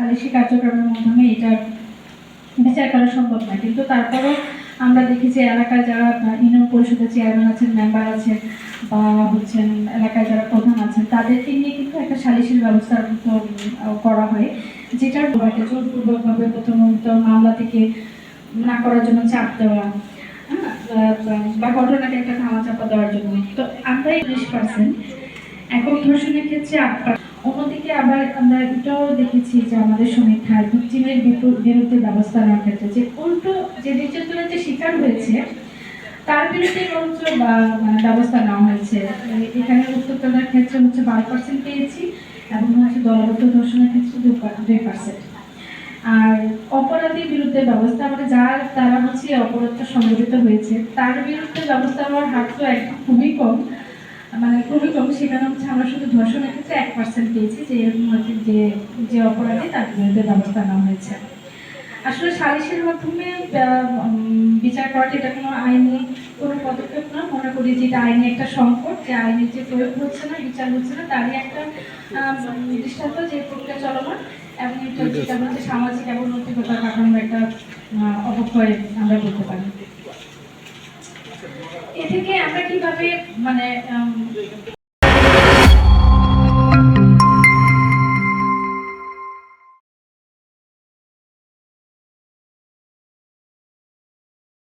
সালিশি কার্যক্রমের মাধ্যমে এটা বিচার করা সম্ভব নয়, কিন্তু তারপরেও আমরা দেখি যে এলাকায় যারা ইউনিয়ন পরিষদের চেয়ারম্যান আছেন, মেম্বার আছেন বা হচ্ছেন এলাকায় যারা প্রধান আছেন, তাদেরকে নিয়ে কিন্তু একটা সালিশির ব্যবস্থা করা হয়, যেটার জোরপূর্বকভাবে প্রথমত মামলা থেকে না করার জন্য চাপ দেওয়া, বা ঘটনাকে একটা ধামাচাপা দেওয়ার জন্য। তো আমরা 30%, একক ধর্ষণের ক্ষেত্রে 8%। অন্যদিকে আবার আমরা এটাও দেখেছি যে আমাদের সমীক্ষায় ভিকটিমের বিরুদ্ধে ব্যবস্থা নেওয়ার ক্ষেত্রে যে উল্টো যে নির্যাতনের যে শিকার হয়েছে তার বিরুদ্ধে বরঞ্চ ব্যবস্থা নেওয়া হয়েছে। এখানে উত্তরদাতার ক্ষেত্রে হচ্ছে 12% পেয়েছি এবং হচ্ছে দলবদ্ধ ধর্ষণের ক্ষেত্রে 2%। আর অপরাধীর বিরুদ্ধে ব্যবস্থা মানে যার তারা হচ্ছে অপরাধটা সংঘটিত হয়েছে তার বিরুদ্ধে ব্যবস্থা নেওয়ার হার তো একদম খুবই কম, মানে খুবই কম। সেখানে হচ্ছে আমরা শুধু ধর্ষণের ক্ষেত্রে 1% পেয়েছি, যে এরকম হচ্ছে যে যে অপরাধী তার বিরুদ্ধে ব্যবস্থা নেওয়া হয়েছে। আসলে সালিশের মাধ্যমে বিচার করাটা এটা কোনো আইনি কোনো পদক্ষেপ না, মনে করি যে এটা আইনি একটা সংকট, যে আইনের যে প্রয়োগ হচ্ছে না, বিচার হচ্ছে না, তারই একটা দৃষ্টান্ত যে প্রক্রিয়া চলমান, এবং এটা হচ্ছে সামাজিক এবং নৈতিকতার কাঠামোর একটা অবক্ষয় আমরা বলতে পারি। এ থেকে আমরা কিভাবে মানে